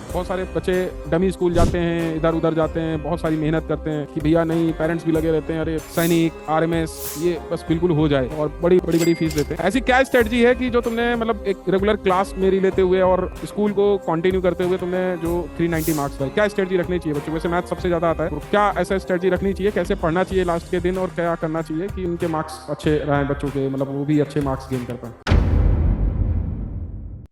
बहुत सारे बच्चे डमी स्कूल जाते हैं, इधर उधर जाते हैं, बहुत सारी मेहनत करते हैं कि भैया नहीं, पेरेंट्स भी लगे रहते हैं, अरे सैनिक आरएमएस ये बस बिल्कुल हो जाए, और बड़ी बड़ी बड़ी फीस देते हैं। ऐसी क्या स्ट्रेटजी है कि जो तुमने मतलब एक रेगुलर क्लास मेरी लेते हुए और स्कूल को कंटिन्यू करते हुए तुमने जो 390 मार्क्स लाए, क्या स्ट्रेटजी रखनी चाहिए बच्चों को? वैसे मैथ सबसे ज्यादा आता है, तो क्या ऐसा स्ट्रेटजी रखनी चाहिए, कैसे पढ़ना चाहिए लास्ट के दिन, और क्या करना चाहिए कि उनके मार्क्स अच्छे रहे बच्चों के, मतलब वो भी अच्छे मार्क्स गेन कर पाए?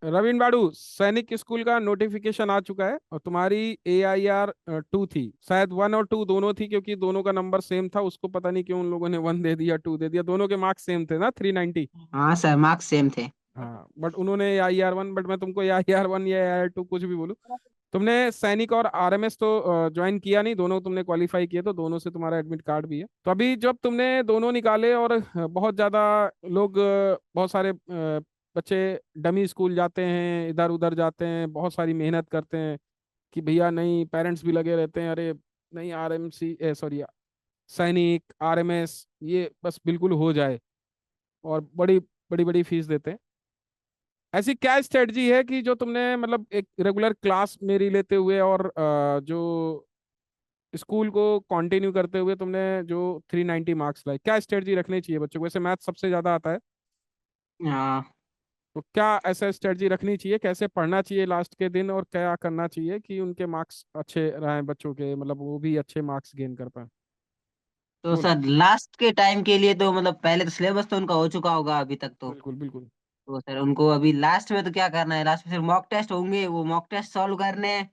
रवीन बाड़ू, सैनिक स्कूल का नोटिफिकेशन आ चुका है और तुम्हारी AIR 2 थी, शायद 1 और 2 दोनों थी, क्योंकि दोनों का नंबर सेम था। उसको पता नहीं क्यों उन लोगों ने 1 दे दिया, 2 दे दिया, दोनों के मार्क्स सेम थे ना, 390। हाँ सर, मार्क्स सेम थे। हाँ, बट उन्होंने AIR 1, बट मैं तुमको AIR 1 या AIR 2 कुछ भी बोलूँ, तुमने सैनिक और आरएमएस तो ज्वाइन किया नहीं, दोनों तुमने क्वालिफाई किए, तो दोनों से तुम्हारा एडमिट कार्ड भी है। तो अभी जब तुमने दोनों निकाले और बहुत ज्यादा लोग, बहुत सारे बच्चे डमी स्कूल जाते हैं, इधर उधर जाते हैं, बहुत सारी मेहनत करते हैं कि भैया नहीं, पेरेंट्स भी लगे रहते हैं, अरे नहीं RMC सॉरी सैनिक आरएमएस ये बस बिल्कुल हो जाए, और बड़ी बड़ी बड़ी फीस देते हैं। ऐसी क्या स्ट्रेटजी है कि जो तुमने मतलब एक रेगुलर क्लास मेरी लेते हुए और जो स्कूल को कंटिन्यू करते हुए तुमने जो 390 मार्क्स लाए, क्या स्ट्रेटजी रखनी चाहिए बच्चों को? वैसे मैथ सबसे ज्यादा आता है, हाँ। तो क्या ऐसा स्ट्रेटजी रखनी चाहिए, कैसे पढ़ना चाहिए लास्ट के दिन, और क्या करना चाहिए कि उनके मार्क्स अच्छे रहे बच्चों के, मतलब वो भी अच्छे मार्क्स गेन कर पाए? तो बोलो। सर लास्ट के टाइम के लिए तो मतलब पहले तो सिलेबस तो उनका हो चुका होगा अभी तक तो। बिल्कुल बिल्कुल। तो सर उनको अभी लास्ट में तो क्या करना है, लास्ट में सिर्फ मॉक टेस्ट होंगे, वो मॉक टेस्ट सॉल्व करने हैं।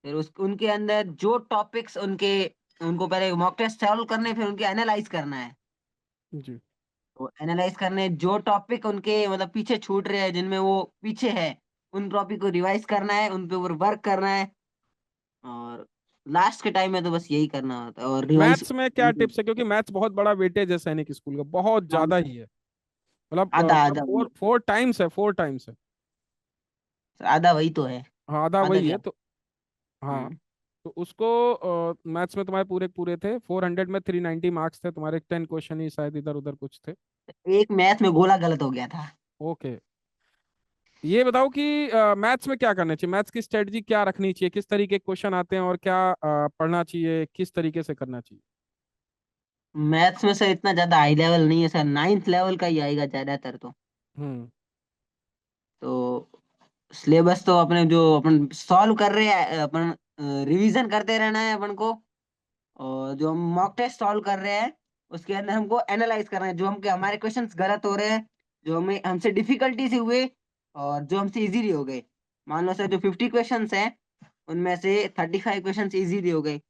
फिर उस उनके अंदर जो टॉपिक्स उनके, उनको पहले मॉक टेस्ट सॉल्व करने हैं, फिर उनके एनालाइज करना है। जी। तो एनालाइज करने जो टॉपिक उनके मतलब पीछे छूट रहे हैं, जिनमें वो पीछे है, उन टॉपिक को रिवाइज करना है, उन पे वर्क करना है। और लास्ट के टाइम में तो बस यही करना होता है और रिवाइज। मैथ्स में क्या टिप्स है, क्योंकि मैथ्स बहुत बड़ा वेटेज है सैनिक स्कूल का, बहुत ज्यादा ही है, मतलब आधा आधा वही। फोर फोर टाइम्स है, 4 टाइम्स है। आधा वही तो है। हाँ, आधा आधा वही है क्या। तो। हाँ, हम्म। तो उसको मैथ्स में तुम्हारे पूरे पूरे थे 400 में, 390 मार्क्स थे तुम्हारे, 10 क्वेश्चन ही शायद इधर उधर कुछ थे। एक मैथ में गोला गलत हो गया था। ओके, ये बताओ कि मैथ्स में क्या करना चाहिए, मैथ्स की स्ट्रेटजी क्या रखनी चाहिए, किस तरीके के क्वेश्चन आते हैं, और क्या पढ़ना चाहिए, किस तरीके से करना चाहिए? मैथ्स में सर इतना ज्यादा हाई लेवल नहीं है सर, 9th लेवल का ही आएगा ज्यादातर तो। हम्म। तो सिलेबस तो अपने जो अपन सॉल्व कर रहे हैं, अपन रिवीजन करते रहना है अपन को। और जो हम मॉक टेस्ट सॉल्व कर रहे हैं, उसके अंदर हमको एनालाइज करना है, जो हमके हमारे क्वेश्चंस गलत हो रहे हैं, जो हमें हमसे डिफिकल्टी से हुए और जो हमसे इजीली हो गए। मान लो सर जो 50 क्वेश्चंस हैं, उनमें से 35 क्वेश्चंस इजीली हो गए।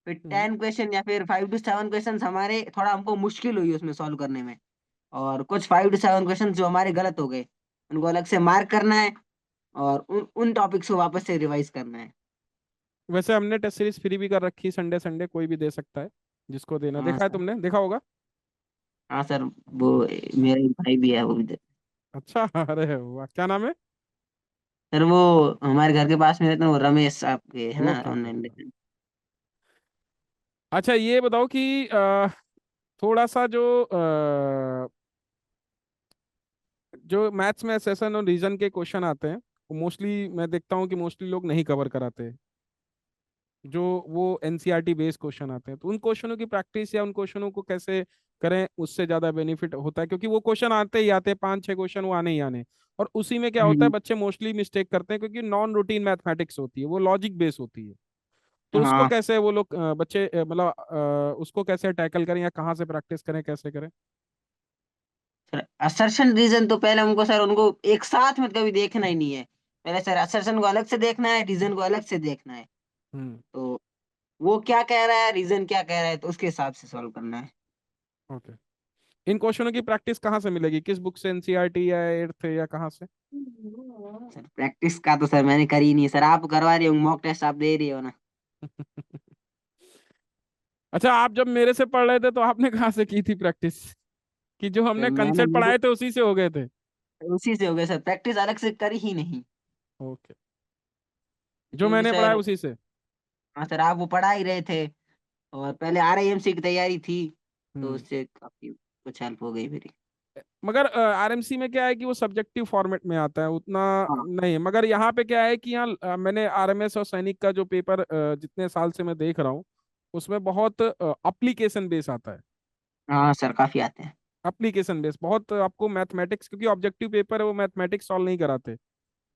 फिर हम्म। 10 क्वेश्चन या फिर 5 to 7 क्वेश्चन हमारे थोड़ा हमको मुश्किल हुई उसमें सॉल्व करने में। और कुछ 5 to 7 क्वेश्चन जो हमारे गलत हो गए, उनको अलग से मार्क करना है और उन उन टॉपिक्स को वापस से रिवाइज करना है। वैसे हमने टेस्ट सीरीज फ्री भी कर रखी, संडे संडे कोई भी दे सकता है, जिसको देना। हाँ देखा है सर। तुमने, देखा होगा। हाँ सर, वो मेरा एक भाई भी है वो भी। अच्छा अरे वाह, क्या नाम है? सर वो हमारे घर के पास में रहते हैं, वो रमेश आपके है ना, ओके ओके ऑनलाइन ओके। लेते हैं। अच्छा, ये बताओ कि थोड़ा सा जो मैथ्स में सेशन और रीजन के क्वेश्चन आते हैं, वो मोस्टली मैं देखता हूँ कि मोस्टली लोग नहीं कवर कराते, जो वो एनसीईआरटी बेस्ड क्वेश्चन आते हैं, तो उन क्वेश्चनों की प्रैक्टिस या उन क्वेश्चनों को कैसे करें, उससे ज्यादा बेनिफिट होता है, क्योंकि वो क्वेश्चन आते ही आते हैं, 5 6 क्वेश्चन वो आने ही आने। और उसी में क्या होता है, हम्म। बच्चे मोस्टली मिस्टेक करते हैं, क्योंकि नॉन रूटीन मैथमेटिक्स होती है, वो लॉजिक बेस होती है। तो उसको हाँ कैसे वो लोग बच्चे मतलब उसको कैसे टैकल करें, या कहाँ से प्रैक्टिस करें, कैसे करें? सर, असर्शन रीजन तो पहले हमको सर उनको एक साथ में कभी देखना ही नहीं है। पहले सर असर्शन को अलग से देखना है, रीजन को अलग से देखना है। हम्म। तो वो क्या कह रहा है, रीजन क्या कह रहा है, तो उसके हिसाब से सॉल्व करना है। ओके, इन क्वेश्चनों की प्रैक्टिस कहाँ से मिलेगी, किस बुक से, एनसीईआरटी या एट्थ या कहाँ से? सर प्रैक्टिस का तो सर मैंने करी ही नहीं, सर आप करवा रही हो, मॉक टेस्ट आप दे रही हो ना। अच्छा, आप जब मेरे से पढ़ रहे थे तो आपने कहाँ से की थी प्रैक्टिस, कि जो सर हमने मैंने कंसेप्ट मुझे पढ़ाए थे उसी से हो गए थे? उसी से हो गया सर, प्रैक्टिस अलग से करी ही नहीं। ओके, जो क्योंकि मैंने पढ़ाया सर, उसी से। हाँ सर आप वो पढ़ा ही रहे थे, और पहले RIMC की तैयारी थी, तो हम्म। उससे काफी कुछ हेल्प हो गई मेरी। मगर आरएमसी में क्या है कि वो सब्जेक्टिव फॉर्मेट में आता है उतना हाँ नहीं है। मगर यहाँ पे क्या है कि यहाँ मैंने आरएमएस और सैनिक का जो पेपर जितने साल से मैं देख रहा हूँ उसमें बहुत एप्लीकेशन बेस आता है। हाँ सर, काफी आते हैं। एप्लीकेशन बेस बहुत आपको मैथमेटिक्स, क्योंकि ऑब्जेक्टिव पेपर है वो मैथमेटिक्स सॉल्व नहीं कराते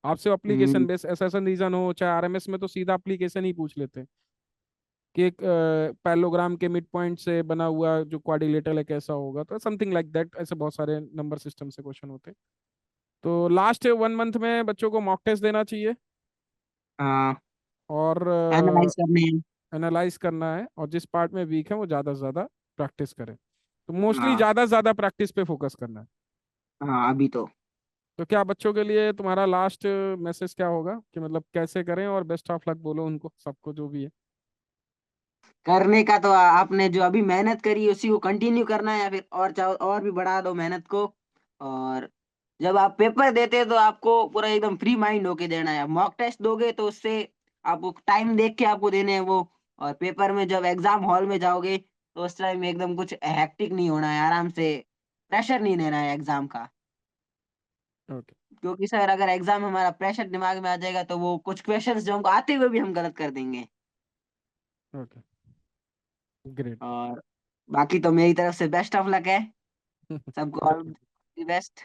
आपसे, एप्लीकेशन हम्म। बेस एसेशन रीजन हो, चाहे आरएमएस में तो सीधा एप्लीकेशन ही पूछ लेते हैं कि एक पैरेललोग्राम के मिड पॉइंट से बना हुआ जो क्वाड्रिलेटरल है कैसा होगा, तो समथिंग लाइक दैट, ऐसे बहुत सारे नंबर सिस्टम से क्वेश्चन होते हैं। तो लास्ट 1 मंथ में बच्चों को मॉक टेस्ट देना चाहिए हाँ, और एनालाइज करने हैं। एनालाइज करना है, और जिस पार्ट में वीक है वो ज़्यादा से ज़्यादा प्रैक्टिस करें। तो मोस्टली हाँ। ज़्यादा से ज़्यादा प्रैक्टिस पे फोकस करना है। हाँ अभी तो। तो क्या बच्चों के लिए तुम्हारा लास्ट मैसेज क्या होगा कि मतलब कैसे करें, और बेस्ट ऑफ लक बोलो उनको सबको जो भी है। करने का तो आपने जो अभी मेहनत करी उसी को कंटिन्यू करना है, या फिर और चाहो और भी बढ़ा दो मेहनत को। और जब आप पेपर देते हैं तो आपको पूरा एकदम फ्री माइंड होके देना है। मॉक टेस्ट दोगे तो उससे आपको टाइम देख के आपको देने हैं वो। और पेपर में जब एग्जाम हॉल में जाओगे तो उस टाइम एकदम कुछ हैक्टिक नहीं होना है, आराम से प्रेशर नहीं लेना है एग्जाम का। ओके। क्योंकि सर अगर एग्जाम में हमारा प्रेशर दिमाग में आ जाएगा तो वो कुछ क्वेश्चंस जो हमको आते हुए भी हम गलत कर देंगे। ओके। ग्रेट। और बाकी तो मेरी तरफ से बेस्ट ऑफ लक है। सबको all thank you. The best.